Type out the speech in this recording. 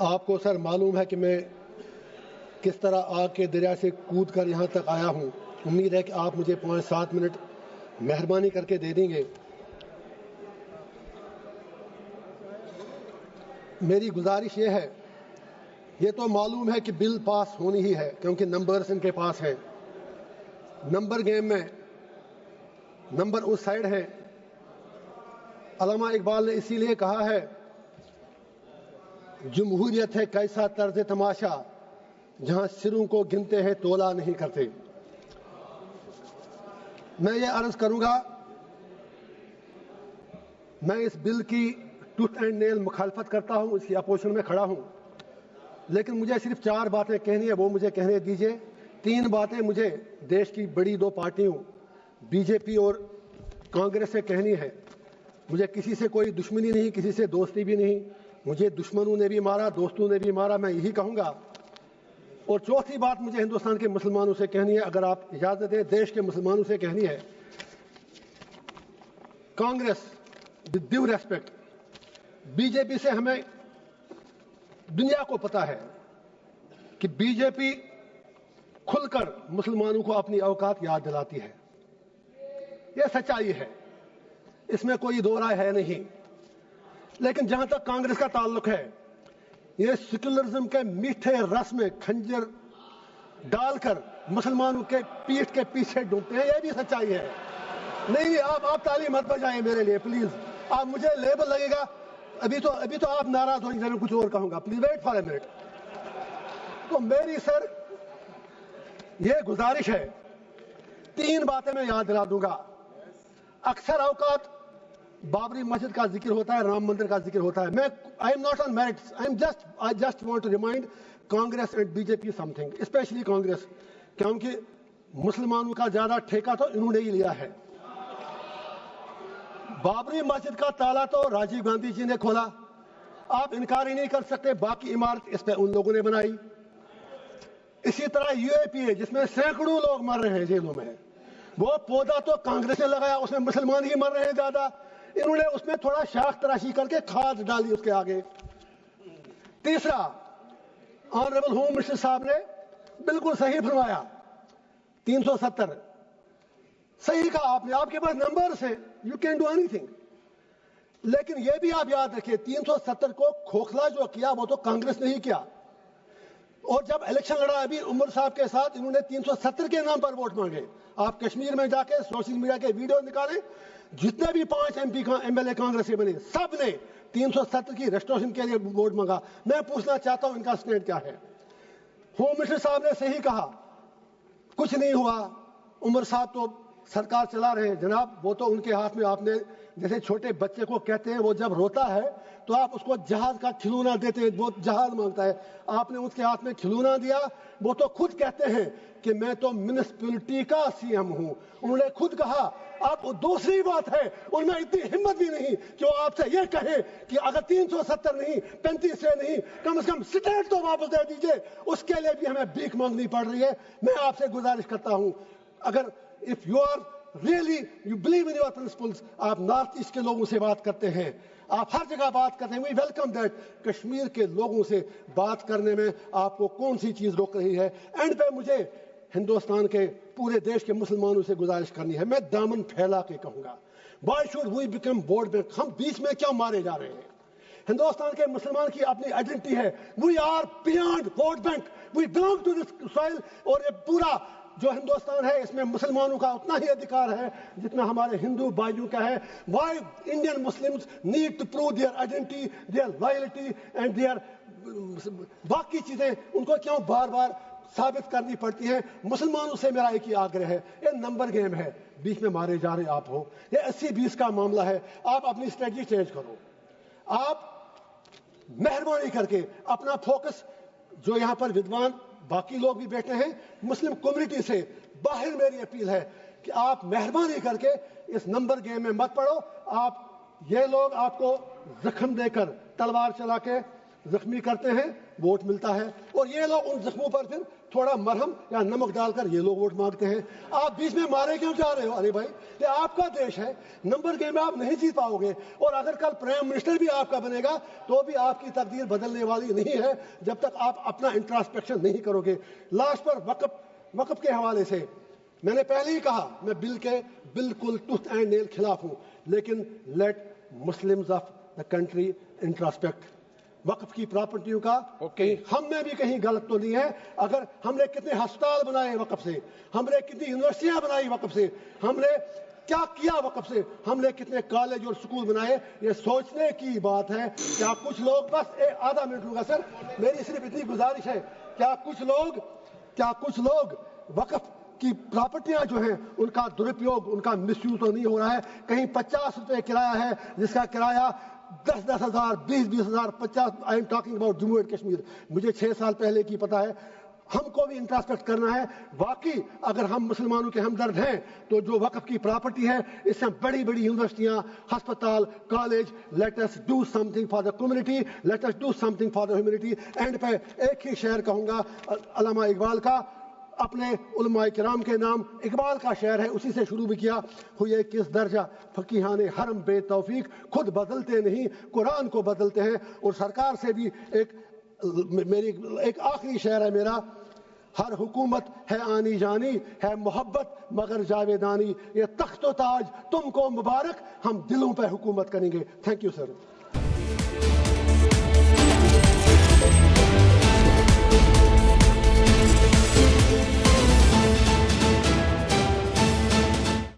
آپ کو سر معلوم ہے کہ میں کس طرح آگ کے دریا سے کود کر یہاں تک آیا ہوں. امید ہے کہ آپ مجھے 5-7 منٹ مہربانی کر کے دے دیں گے. میری گزارش یہ ہے، یہ تو معلوم ہے کہ بل پاس ہونی ہی ہے کیونکہ نمبرز ان کے پاس ہیں. نمبر گیم میں نمبر اس سائڈ ہے. علامہ اقبال نے اسی لیے کہا ہے، جمہوریت ہے کیسا طرز تماشا جہاں سروں کو گنتے ہیں تولا نہیں کرتے. میں یہ عرض کروں گا، میں اس بل کی ٹوتھ اینڈ نیل مخالفت کرتا ہوں، اس کی اپوزیشن میں کھڑا ہوں، لیکن مجھے صرف 4 باتیں کہنی ہے، وہ مجھے کہنے دیجئے. 3 باتیں مجھے دیش کی بڑی 2 پارٹیوں بی جے پی اور کانگریس سے کہنی ہے. مجھے کسی سے کوئی دشمنی نہیں، کسی سے دوستی بھی نہیں. مجھے دشمنوں نے بھی مارا، دوستوں نے بھی مارا، میں یہی کہوں گا. اور چوتھی بات مجھے ہندوستان کے مسلمانوں سے کہنی ہے، اگر آپ اجازت دیں، دیش کے مسلمانوں سے کہنی ہے. Congress with due respect, B J P سے ہمیں دنیا کو پتا ہے کہ بی جے پی کھل کر مسلمانوں کو اپنی اوقات یاد دلاتی ہے. یہ سچائی ہے، اس میں کوئی دو رائے ہے نہیں. لیکن جہاں تک کانگریس کا تعلق ہے، یہ سیکولرزم کے میٹھے رس میں کھنجر ڈال کر مسلمانوں کے پیٹھ کے پیچھے ڈوبتے ہیں. یہ بھی سچائی ہے. نہیں آپ تالی مت بجائیں میرے لیے پلیز. آپ مجھے لیبل لگے گا، ابھی تو آپ ناراض ہو جائیں، میں کچھ اور کہوں گا. Please wait for a minute. تو میری سر یہ گزارش ہے، 3 باتیں میں یاد دلا دوں گا. اکثر اوقات بابری مسجد کا ذکر ہوتا ہے، رام مندر کا ذکر ہوتا ہے. میں I am not on merits, I just want to remind Congress and B J P something, especially Congress, کیونکہ مسلمانوں کا زیادہ ٹھیکہ تو انہوں نے ہی لیا ہے. بابری مسجد کا تالا تو راجیو گاندھی جی نے کھولا، آپ انکار ہی نہیں کر سکتے. باقی عمارت اس پہ ان لوگوں نے بنائی. اسی طرح یو اے پی اے، جس میں سینکڑوں لوگ مر رہے ہیں جیلوں میں، وہ پودا تو کانگریس نے لگایا، اس میں مسلمان ہی مر رہے ہیں زیادہ. انہوں نے اس میں تھوڑا شاخ تراشی کر کے کھاد ڈالی اس کے آگے. تیسرا، آنریبل ہوم منسٹر صاحب نے بالکل صحیح فرمایا، 370 صحیح کہا آپ نے. آپ کے پاس نمبرز ہیں، you can do any thing. لیکن یہ بھی آپ یاد رکھیے، 370 کو کھوکھلا جو کیا وہ تو کانگریس نے ہی کیا. اور جب الیکشن لڑا ابھی عمر صاحب کے ساتھ، انہوں نے 370 کے نام پر ووٹ مانگے. آپ کشمیر میں جا کے سوشل میڈیا کے ویڈیو نکالیں، جتنے بھی 5 ایم ایل اے کانگریس کے بنے، سب نے 370 کی ریسٹوریشن کے لیے ووٹ مانگا. میں پوچھنا چاہتا ہوں ان کا اسٹینڈ کیا ہے. ہوم منسٹر صاحب نے صحیح کہا، کچھ نہیں ہوا. عمر صاحب تو سرکار چلا رہے ہیں جناب، وہ تو ان کے ہاتھ میں. آپ نے جیسے چھوٹے بچے کو کہتے ہیں، وہ جب روتا ہے تو آپ اس کو جہاز کا کھلونا دیتے ہیں، وہ جہاز مانگتا ہے. آپ نے اس کے ہاتھ میں کھلونا دیا. وہ تو خود کہتے ہیں کہ میں تو میونسپلٹی کا سی ایم ہوں. انہوں نے خود کہا. اب دوسری بات ہے، ان میں اتنی ہمت بھی نہیں کہ وہ آپ سے یہ کہیں کہ اگر 370 نہیں، 35 سے نہیں، کم از کم اسٹیٹ تو واپس دے دیجئے. اس کے لیے بھی ہمیں بھیک مانگنی پڑ رہی ہے. میں آپ سے گزارش کرتا ہوں، اگر if you are really you believe in your principles، آپ نارتھ ایسٹ کے لوگوں سے بات کرتے ہیں، آپ ہر جگہ بات کرتے ہیں، we welcome that. کشمیر کے لوگوں سے بات کرنے میں آپ کو کون سی چیز روک رہی ہے؟ اینڈ پہ مجھے ہندوستان کے پورے دیش کے مسلمانوں سے گزارش کرنی ہے، میں دامن پھیلا کے کہوں گا، why should we become vote bank؟ ہم بیچ میں کیوں مارے جا رہے ہیں؟ ہندوستان کے مسلمان کی اپنی آئیڈینٹی ہے، we are beyond vote bank، we belong to this soil. اور یہ پورا جو ہندوستان ہے، اس میں مسلمانوں کا اتنا ہی ادھیکار ہے جتنا ہمارے ہندو بھائیوں کا ہے. Why Indian Muslims need to prove their identity, their loyalty and their باقی چیزیں ان کو کیوں بار بار ثابت کرنی پڑتی ہیں؟ مسلمانوں سے میرا ایک ہی آگرہ ہے، یہ نمبر گیم ہے، بیچ میں مارے جا رہے آپ ہو. یہ 80-20 کا معاملہ ہے. آپ اپنی اسٹریٹجی چینج کرو. آپ مہربانی کر کے اپنا فوکس، جو یہاں پر ودوان باقی لوگ بھی بیٹھے ہیں مسلم کمیونٹی سے باہر، میری اپیل ہے کہ آپ مہربانی کر کے اس نمبر گیم میں مت پڑو. آپ یہ لوگ آپ کو زخم دے کر، تلوار چلا کے زخمی کرتے ہیں ووٹ ملتا ہے, اور یہ لوگ ان زخموں پر پھر تھوڑا مرہم یا نمک ڈال کر یہ لوگ ووٹ مانگتے ہیں. آپ بیچ میں مارے کیوں جا رہے ہو؟ ارے بھائی یہ آپ کا دیش ہے, نمبر گیم میں آپ نہیں جیت پاؤ گے, اور اگر کل پرائم منسٹر بھی آپ کا بنے گا تو بھی آپ کی تقدیر بدلنے والی نہیں ہے جب تک آپ اپنا انٹراسپیکشن نہیں کرو گے. لاسٹ پر وقف کے حوالے سے میں نے پہلے ہی کہا میں بل کے بالکل ٹوتھ اینڈ نیل خلاف ہوں, لیکن let Muslims of the country introspect. وقف کی پراپرٹیوں کا ہم میں بھی کہیں غلط تو نہیں ہے. اگر ہم نے کتنے ہسپتال بنائے وقف سے, ہم نے کتنی یونیورسٹیاں بنائی وقف سے, ہم نے کیا کیا وقف سے, ہم نے کتنے کالج اور سکول بنائے, یہ سوچنے کی بات ہے. کیا کچھ لوگ, بس آدھا منٹ لوں گا سر, میری صرف اتنی گزارش ہے, کیا کچھ لوگ وقف کی پراپرٹیاں جو ہیں ان کا درپیوگ, ان کا مس یوز تو نہیں ہو رہا ہے؟ کہیں 50 روپے کرایہ ہے جس کا کرایہ 10,000 20,000 50. I am talking about Jammu and Kashmir. مجھے 6 سال پہلے کی پتہ ہے. ہم کو بھی انٹراسپیکٹ کرنا ہے. واقعی اگر ہم مسلمانوں کے ہمدرد ہیں تو جو وقف کی پراپرٹی ہے اس سے بڑی بڑی یونیورسٹیاں, ہسپتال, college, let us do something for the community, let us do something for the humanity. And پہ ایک ہی شعر کہوں گا علامہ اقبال کا, اپنے علماء کرام کے نام اقبال کا شعر ہے, اسی سے شروع بھی کیا. ہوئے کس درجہ فقیہان حرم بے توفیق, خود بدلتے نہیں قرآن کو بدلتے ہیں. اور سرکار سے بھی ایک آخری شعر ہے میرا, ہر حکومت ہے آنی جانی, ہے محبت مگر جاویدانی, یہ تخت و تاج تم کو مبارک, ہم دلوں پہ حکومت کریں گے. Thank you sir.